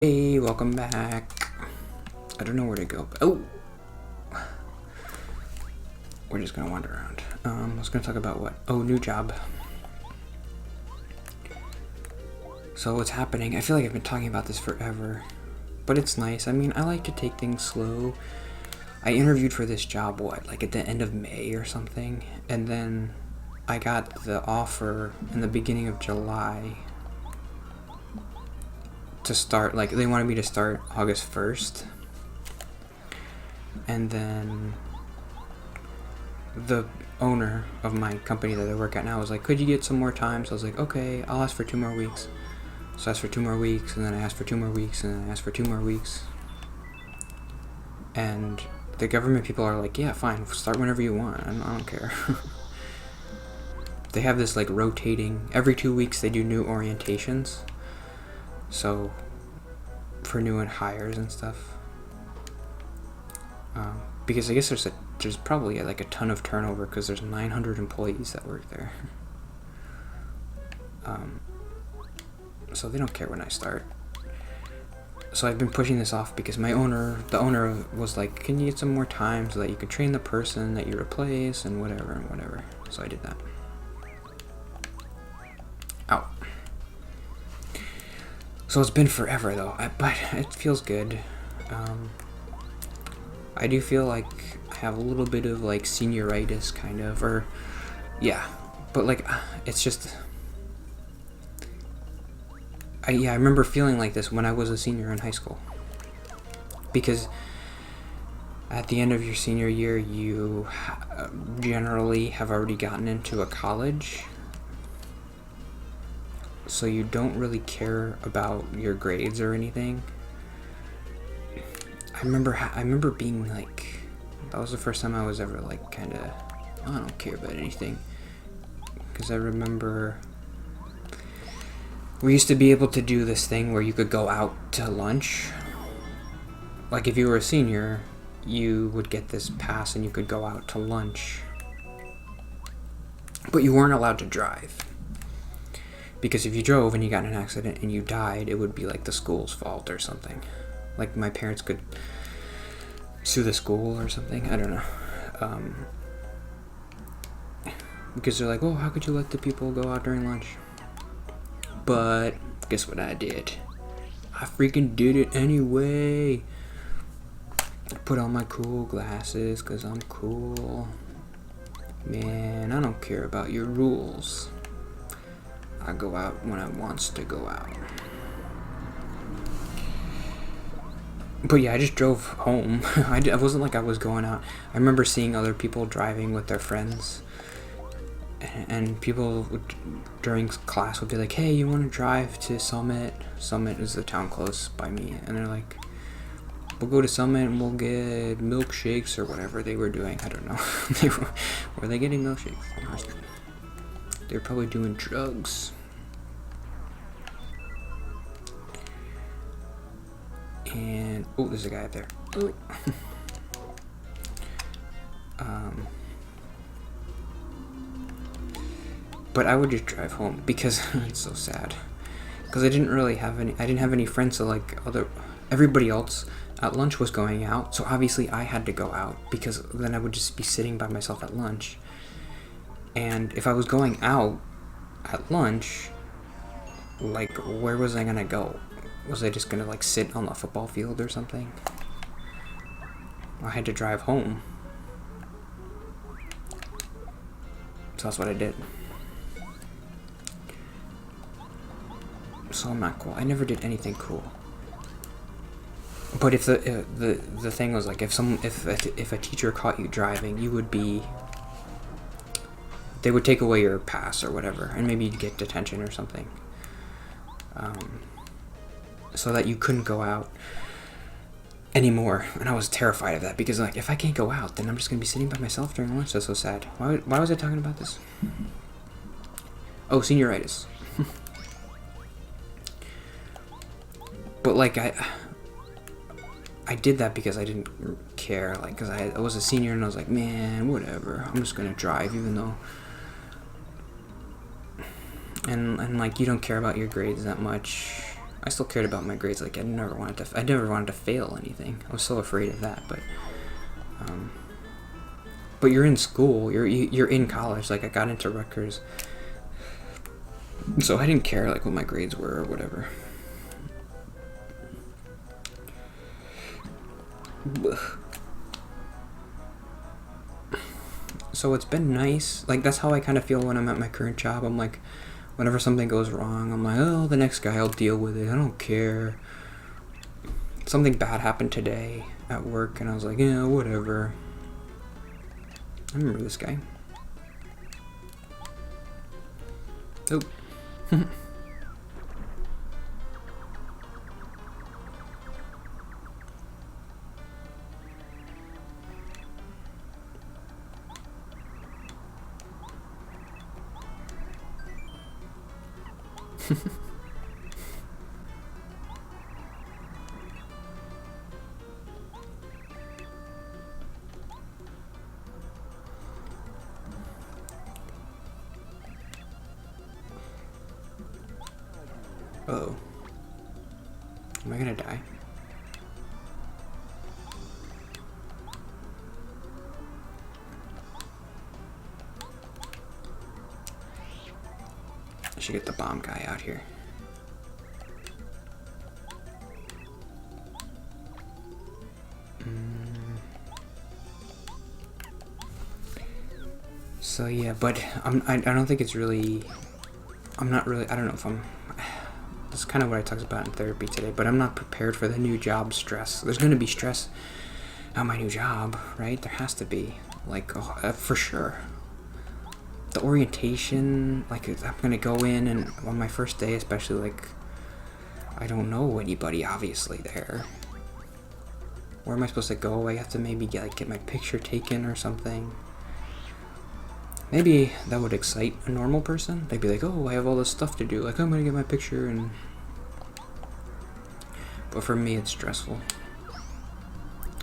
Hey, welcome back. I don't know where to go. Oh! We're just gonna wander around. I was gonna talk about what? Oh, new job. So what's happening? I feel like I've been talking about this forever. But it's nice. I mean, I like to take things slow. I interviewed for this job, like at the end of May or something. And then I got the offer in the beginning of July. To start, like, they wanted me to start August 1st. And then the owner of my company that I work at now was like, could you get some more time? So I was like, okay, I'll ask for 2 more weeks. So I asked for 2 more weeks, and then I asked for 2 more weeks, and then I asked for 2 more weeks. And the government people are like, yeah, fine, start whenever you want. I don't care. They have this, like, rotating, every 2 weeks they do new orientations. So, for new hires and stuff. Because I guess there's probably like a ton of turnover because there's 900 employees that work there. So they don't care when I start. So I've been pushing this off because the owner was like, can you get some more time so that you can train the person that you replace and whatever and whatever. So I did that. Ow. So it's been forever though, but it feels good. I do feel like I have a little bit of like senioritis kind of, or yeah, but like it's just, I remember feeling like this when I was a senior in high school. Because at the end of your senior year, you generally have already gotten into a college. So you don't really care about your grades or anything. I remember being like, that was the first time I was ever like kind of, I don't care about anything. Because I remember we used to be able to do this thing where you could go out to lunch. Like if you were a senior, you would get this pass and you could go out to lunch. But you weren't allowed to drive. Because if you drove and you got in an accident and you died, it would be like the school's fault or something. Like my parents could sue the school or something. I don't know. Because they're like, oh, how could you let the people go out during lunch? But guess what I did? I freaking did it anyway. I put on my cool glasses because I'm cool. Man, I don't care about your rules. I go out when I wants to go out. But yeah, I just drove home. I wasn't like I was going out. I remember seeing other people driving with their friends. And people during class would be like, hey, you want to drive to Summit? Summit is the town close by me. And they're like, we'll go to Summit and we'll get milkshakes or whatever they were doing. I don't know. Were they getting milkshakes? They were probably doing drugs. And oh, there's a guy up there. Oh. But I would just drive home because it's so sad. Because I didn't have any friends. So like everybody else at lunch was going out. So obviously I had to go out because then I would just be sitting by myself at lunch. And if I was going out at lunch, like where was I gonna go? Was I just gonna like sit on the football field or something? I had to drive home. So that's what I did. So I'm not cool. I never did anything cool. But if the thing was like if a teacher caught you driving, they would take away your pass or whatever, and maybe you'd get detention or something. So that you couldn't go out anymore. And I was terrified of that because like if I can't go out, then I'm just gonna be sitting by myself during lunch. That's so sad. Why was I talking about this? Oh, senioritis. But like I did that because I didn't care, like because I was a senior and I was like, man, whatever, I'm just gonna drive even though and like you don't care about your grades that much. I still cared about my grades. Like I never wanted to fail anything. I was so afraid of that. Um, but you're in school. You're in college. Like I got into Rutgers, so I didn't care like what my grades were or whatever. So it's been nice. Like that's how I kind of feel when I'm at my current job. I'm like, whenever something goes wrong, I'm like, oh, the next guy will deal with it. I don't care. Something bad happened today at work, and I was like, yeah, whatever. I remember this guy. Oh. Uh-oh. Am I gonna die? I should get the bomb guy out here. So yeah, but I don't think it's really, I'm not really, I don't know if I'm, that's kind of what I talked about in therapy today, but I'm not prepared for the new job stress. There's going to be stress at my new job, right? There has to be, like, for sure. The orientation, like, I'm going to go in, and on my first day especially, like, I don't know anybody obviously there. Where am I supposed to go? I have to maybe get my picture taken or something. Maybe that would excite a normal person. They'd be like, oh, I have all this stuff to do. Like, I'm gonna get my picture and... But for me, it's stressful.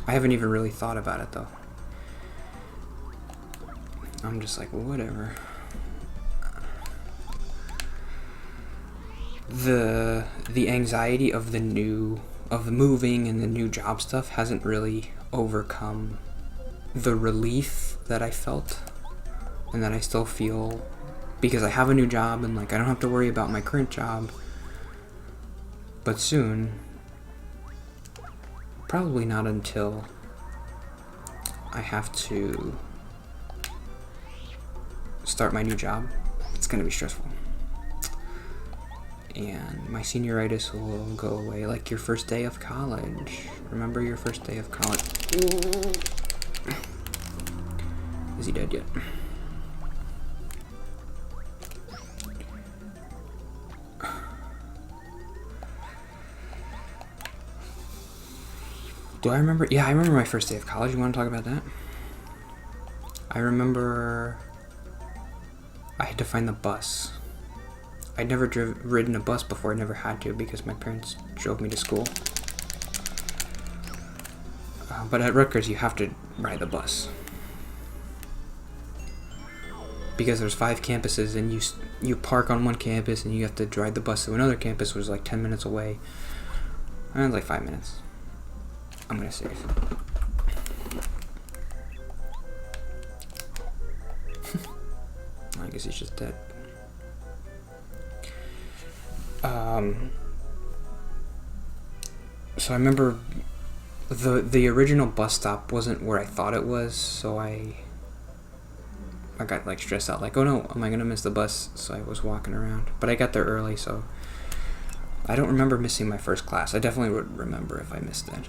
I haven't even really thought about it, though. I'm just like, whatever. The anxiety of the moving and the new job stuff hasn't really overcome the relief that I felt and that I still feel because I have a new job and like I don't have to worry about my current job. But soon, probably not until I have to start my new job, it's gonna be stressful. And my senioritis will go away like your first day of college. Remember your first day of college? Is he dead yet? Do I remember? Yeah, I remember my first day of college. You want to talk about that? I remember I had to find the bus. I'd never ridden a bus before. I never had to because my parents drove me to school. But at Rutgers, you have to ride the bus. Because there's 5 campuses and you park on one campus and you have to ride the bus to another campus, which is like 10 minutes away. And like 5 minutes. I'm gonna save. I guess he's just dead. So I remember the original bus stop wasn't where I thought it was, so I got like stressed out, like, oh no, am I gonna miss the bus? So I was walking around, but I got there early, so I don't remember missing my first class. I definitely would remember if I missed it.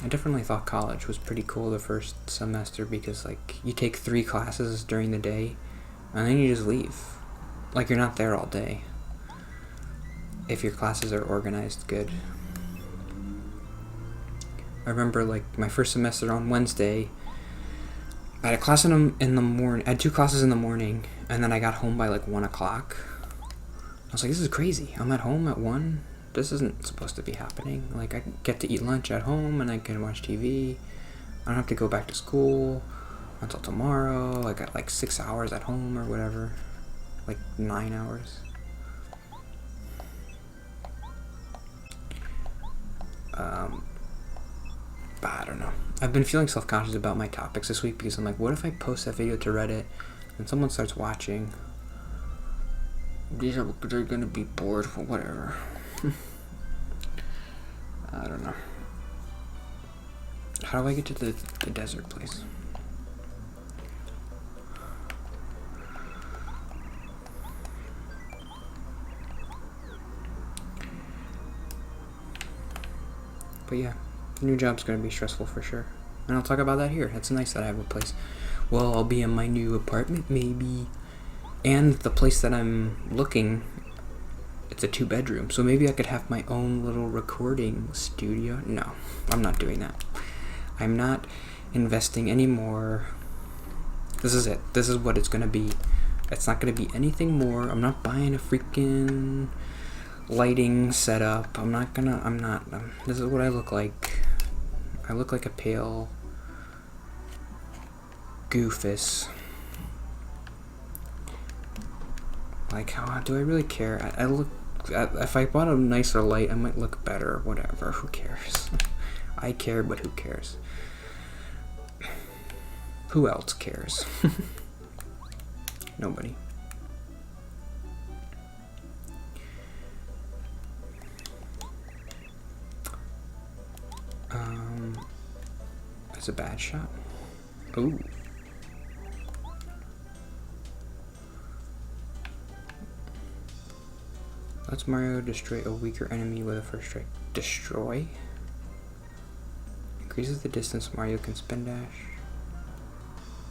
I definitely thought college was pretty cool the first semester because like you take 3 classes during the day and then you just leave. Like you're not there all day. If your classes are organized good. I remember like my first semester on Wednesday, I had a class in the morning. I had 2 classes in the morning, and then I got home by like 1 o'clock. I was like, this is crazy. I'm at home at 1. This isn't supposed to be happening. Like I get to eat lunch at home, and I can watch TV. I don't have to go back to school until tomorrow. I got like 6 hours at home or whatever. like 9 hours. But I don't know. I've been feeling self-conscious about my topics this week because I'm like, what if I post that video to Reddit and someone starts watching? They're gonna be bored. Whatever. I don't know. How do I get to the desert place? But yeah, the new job's gonna be stressful for sure. And I'll talk about that here. It's nice that I have a place. Well, I'll be in my new apartment maybe. And the place that I'm looking, it's a 2-bedroom. So maybe I could have my own little recording studio. No, I'm not doing that. I'm not investing anymore. This is it. This is what it's gonna be. It's not gonna be anything more. I'm not buying a freaking lighting setup. This is what I look like. I look like a pale goofus. Like, how do I really care? I look. If I bought a nicer light, I might look better. Whatever. Who cares? I care, but who cares? Who else cares? Nobody. That's a bad shot. Ooh. Let's Mario destroy a weaker enemy with a first strike. Destroy? Increases the distance Mario can spin dash.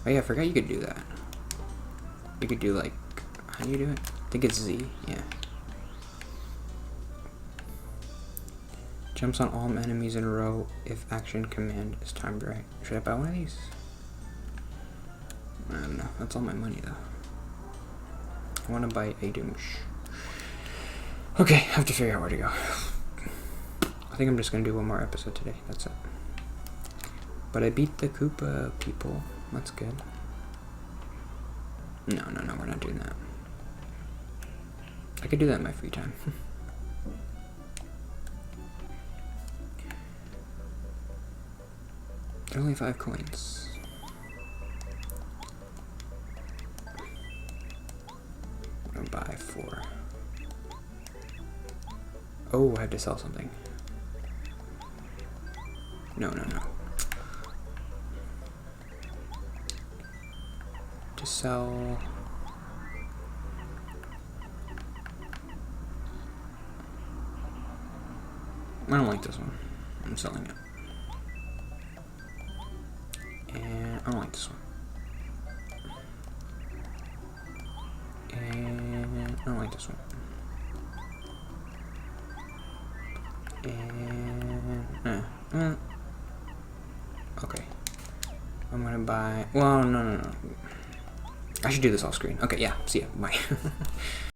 Oh yeah, I forgot you could do that. You could do like, how do you do it? I think it's Z, yeah. Jumps on all enemies in a row if action command is timed right. Should I buy one of these? I don't know. That's all my money though. I want to buy items. Okay, I have to figure out where to go. I think I'm just going to do one more episode today. That's it. But I beat the Koopa people. That's good. No, we're not doing that. I could do that in my free time. Only 5 coins. I'm gonna buy 4. Oh, I have to sell something. No. To sell. I don't like this one. I'm selling it. And I don't like this one. And I don't like this one. And okay. I'm gonna buy. Well, no. I should do this off screen. Okay, yeah. See ya. Bye.